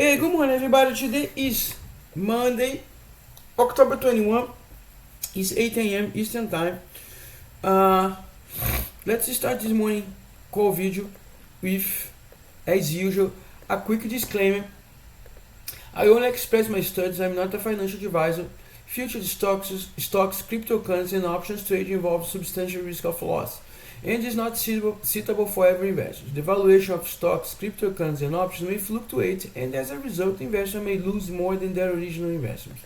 Hey, good morning, everybody. Today is Monday, October 21. It's 8 a.m. Eastern Time. Uh, let's start this morning call video with, as usual, a quick disclaimer. I only express my studies. I'm not a financial advisor. Future stocks, cryptocurrency, and options trading involves substantial risk of loss and is not suitable for every investor. The valuation of stocks, cryptocurrency, and options may fluctuate, and as a result, investors may lose more than their original investment.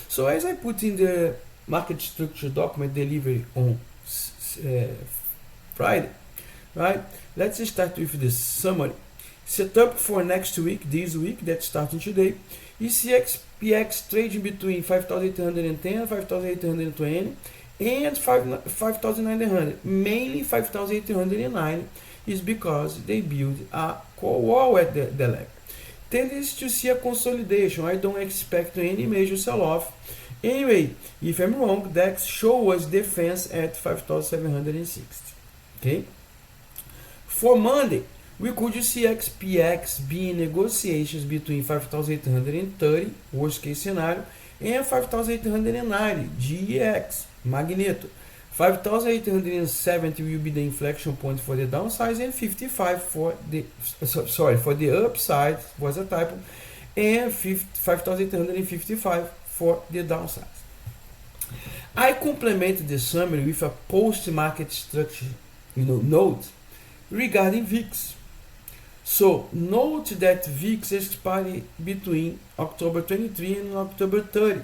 So, as I put in the market structure document delivery on Friday, right? Let's start with the summary. Set up for next week, this week, that's starting today. ECXPX trading between 5,810 and 5,820 and 5,900. Mainly 5,890 is because they build a core wall at the level. Tendency to see a consolidation. I don't expect any major sell-off. Anyway, if I'm wrong, DAX show us defense at 5,760. Okay. For Monday, we could see XPX be in negotiations between 5,830, worst case scenario, and 5,890, GEX, Magneto. 5,870 will be the inflection point for the downside, and 55 for the upside, was a typo, and 5,855 for the downside. I complemented the summary with a post-market structure, note regarding VIX. So note that VIX expired between October 23 and October 30.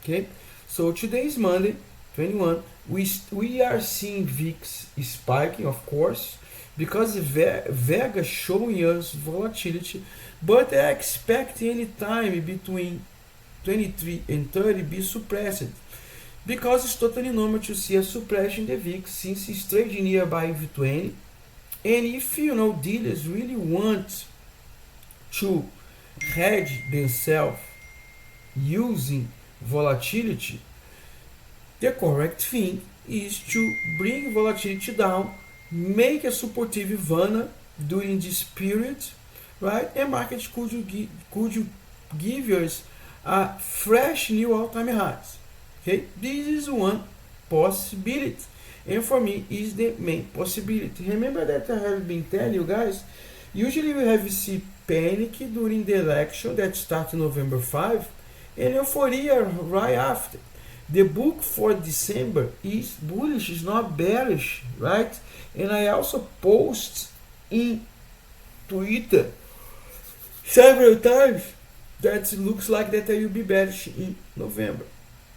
Okay, so today is Monday 21. We are seeing VIX spiking, of course, because Vega showing us volatility, but I expect any time between 23 and 30 be suppressed, because it's totally normal to see a suppression in the VIX since it's trading nearby V20. And if dealers really want to hedge themselves using volatility, the correct thing is to bring volatility down, make a supportive VANA during this period, right? And market could give us a fresh new all-time highs. Okay, this is one possibility. And for me, is the main possibility. Remember that I have been telling you guys, usually we have see panic during the election that starts November 5 and euphoria right after. The book for December is bullish, is not bearish, right? And I also post in Twitter several times that looks like that I will be bearish in November.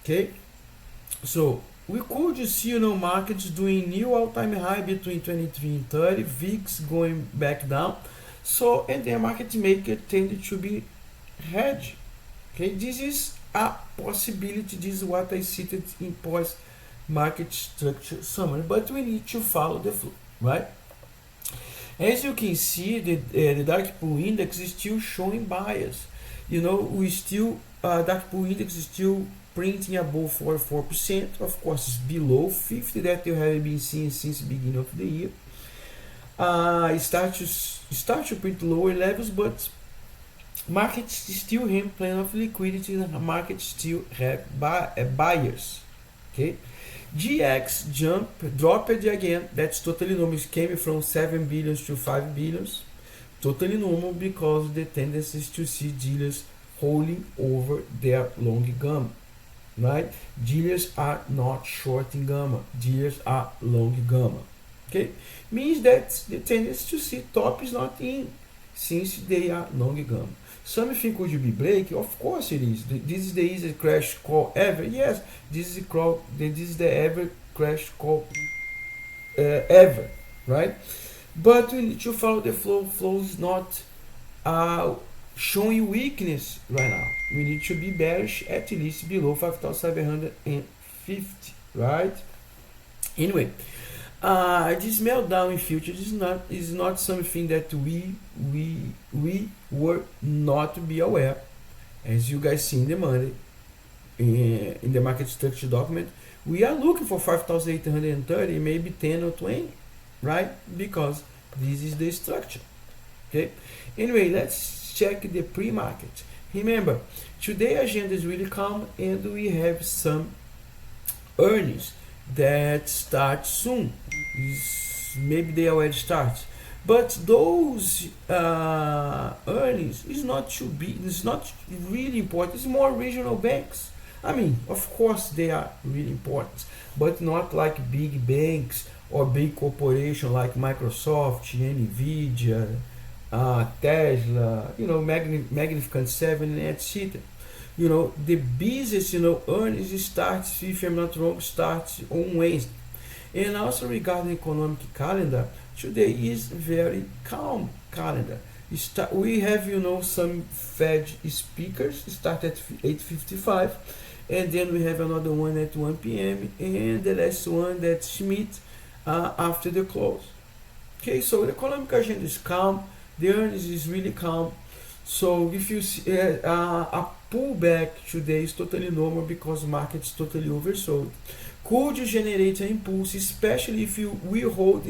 Okay? So we could see markets doing new all-time high between 23 and 30, VIX going back down. So, and the market maker tended to be hedged. Okay, this is a possibility. This is what I cited in post-market structure summary. But we need to follow the flow, right? As you can see, the dark pool index is still showing bias. Dark pool index is still printing above 44%. Of course, it's below 50 that you have been seeing since the beginning of the year. Start to print lower levels, but market still have plenty of liquidity, and the market still have buyers. Okay, GX dropped again. That's totally normal. It came from 7 billions to 5 billions. Totally normal, because the tendency is to see dealers holding over their long gamma. Right? Dealers are not shorting gamma. Dealers are long gamma. Okay? Means that the tendency to see top is not in, since they are long gamma. Something could be break? Of course it is. This is the easiest crash call ever. Yes, this is the ever crash call ever. Right? But we need to follow the flow. Flow is not showing weakness right now. We need to be bearish at least below 5,750, right? Anyway, this meltdown in futures is not something that we were not to be aware. As you guys see in the Monday, in the market structure document, we are looking for 5,830, maybe 10 or 20, right? Because this is the structure. Okay. Anyway, let's check the pre-market. Remember, today agenda is really calm and we have some earnings that start soon. Maybe they already start. But those earnings is not too big. It's not really important. It's more regional banks. I mean, of course they are really important, but not like big banks or big corporation like Microsoft, Nvidia, Tesla, Magnificent Seven, etc. The business, earnings starts, if I'm not wrong, starts on Wednesday. And also regarding economic calendar, today is very calm calendar. We have some Fed speakers start at 8:55, and then we have another one at 1 p.m. and the last one that's Schmidt after the close. Okay, so the economic agenda is calm, the earnings is really calm. So if you see a pullback today is totally normal because market is totally oversold. Could you generate an impulse, especially if you will hold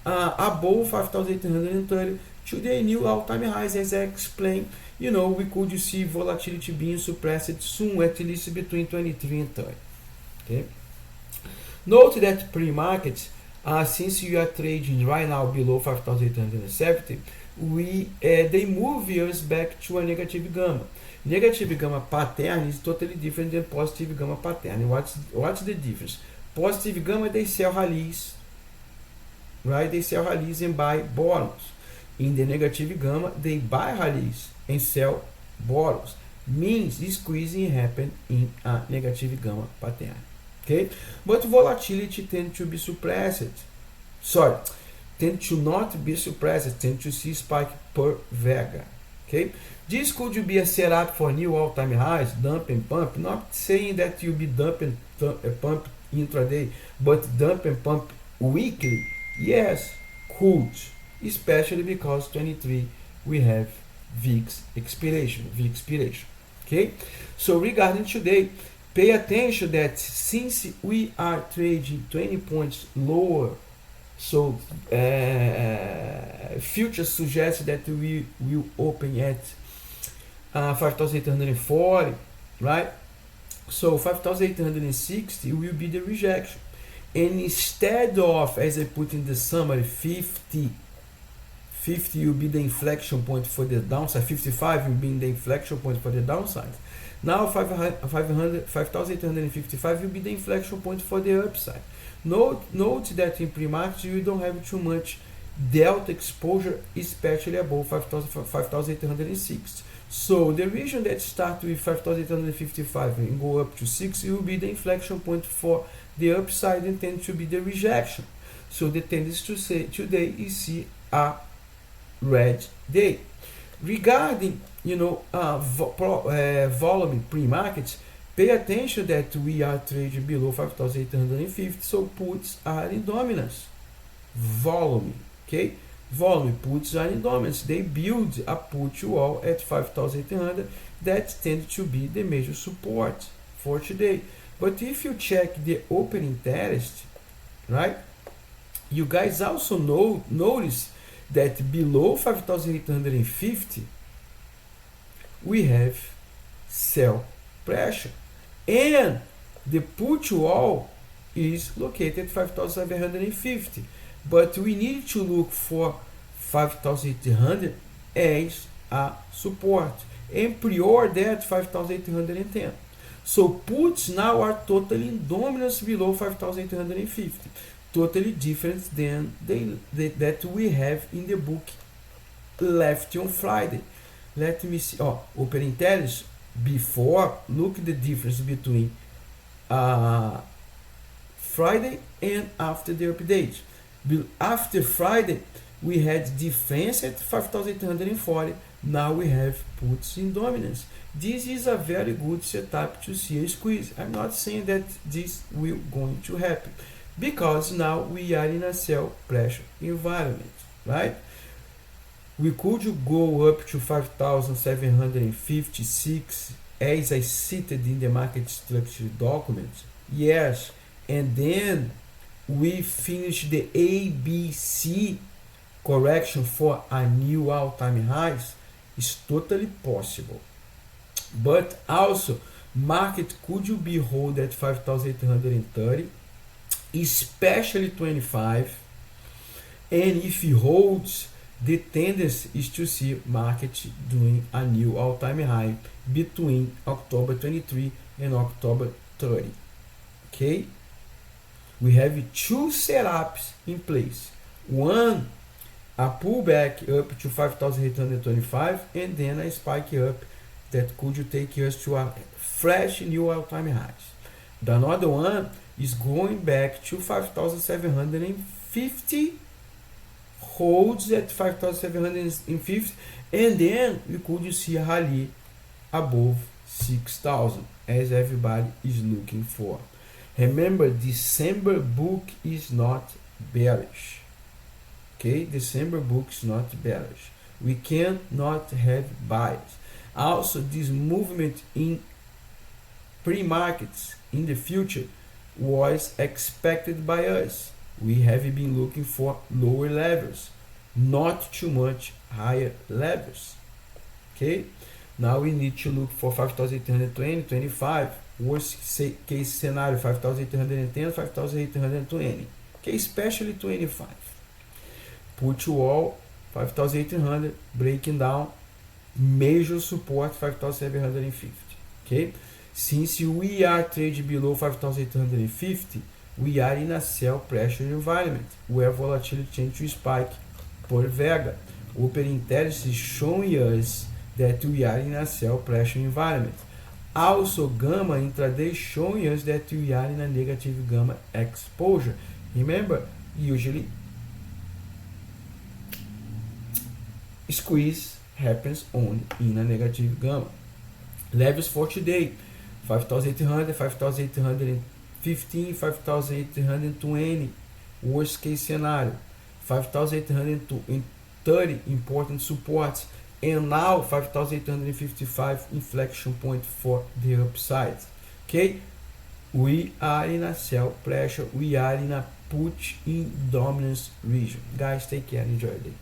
above 5,830 to the new all-time highs, as I explained. We could see volatility being suppressed soon, at least between 23 and 30. Okay. Note that pre-market, since you are trading right now below 5,870, they move us back to a negative gamma. Negative gamma pattern is totally different than positive gamma pattern. What's the difference? Positive gamma, they sell rallies, right? They sell rallies and buy bottoms. In the negative gamma, they buy rallies and sell bottoms. Means squeezing happen in a negative gamma pattern. Okay, but volatility tend to be suppressed. Tend to not be suppressed. Tend to see spike per vega. Okay, this could be a setup for new all-time highs, dump and pump. Not saying that you'll be dump and pump intraday, but dump and pump weekly. Yes, could, especially because 23 we have VIX expiration. Okay, so regarding today, pay attention that since we are trading 20 points lower, so futures suggest that we will open at 5,840, right? So 5,860 will be the rejection. And instead of, as I put in the summary, 50 will be the inflection point for the downside, 55 will be the inflection point for the downside. Now 5,855 will be the inflection point for the upside. Note that in pre-market you don't have too much delta exposure, especially above 5,860. So the region that starts with 5,855 and go up to 6 will be the inflection point for the upside and tend to be the rejection. So the tendency to say today is see a red day. Regarding volume pre-markets, pay attention that we are trading below 5,850, so puts are in dominance. Volume, okay? Volume puts are in dominance. They build a put wall at 5,800 that tends to be the major support for today. But if you check the open interest, right, you guys also notice that below 5,850 we have sell pressure, and the put wall is located at 5,750, but we need to look for 5,800 as a support and prior that 5,810. So puts now are totally in dominance below 5,850, totally different than that we have in the book left on Friday. Let me see. Open intelligence before. Look at the difference between Friday and after the update. After Friday, we had defense at 5,840. Now we have puts in dominance. This is a very good setup to see a squeeze. I'm not saying that this will going to happen, because now we are in a sell pressure environment, right? We could go up to 5,756 as I cited in the market structure document. Yes, and then we finish the ABC correction for a new all-time highs. It's totally possible. But also, market could you be hold at 5,830, especially 25, and if it holds, the tendency is to see market doing a new all-time high between October 23 and October 30. Okay, we have two setups in place. One, a pullback up to 5,825, and then a spike up that could take us to a fresh new all-time highs. The another one is going back to 5,750, holds at 5,750, and then we could see a rally above 6,000 as everybody is looking for. Remember, December book is not bearish. Okay, December book is not bearish. We cannot have bias. Also, this movement in pre-markets in the future was expected by us. We have been looking for lower levels, not too much higher levels. Okay, now we need to look for 5,820, 25, worst case scenario 5,810, 5,820. Okay, especially 25. Put you all 5,800, breaking down, major support 5,750. Okay, since we are trading below 5,850, we are in a sell pressure environment where volatility tends to spike per Vega. Open intelligence is showing us that we are in a sell pressure environment. Also, Gamma intraday showing us that we are in a negative Gamma exposure. Remember, usually squeeze happens only in a negative Gamma. Levels for today: 5,800, 5,815, 5,820, worst case scenario, 5,830 important supports, and now 5,855 inflection point for the upside. Okay, we are in a sell pressure, we are in a put in dominance region. Guys, take care, enjoy the day.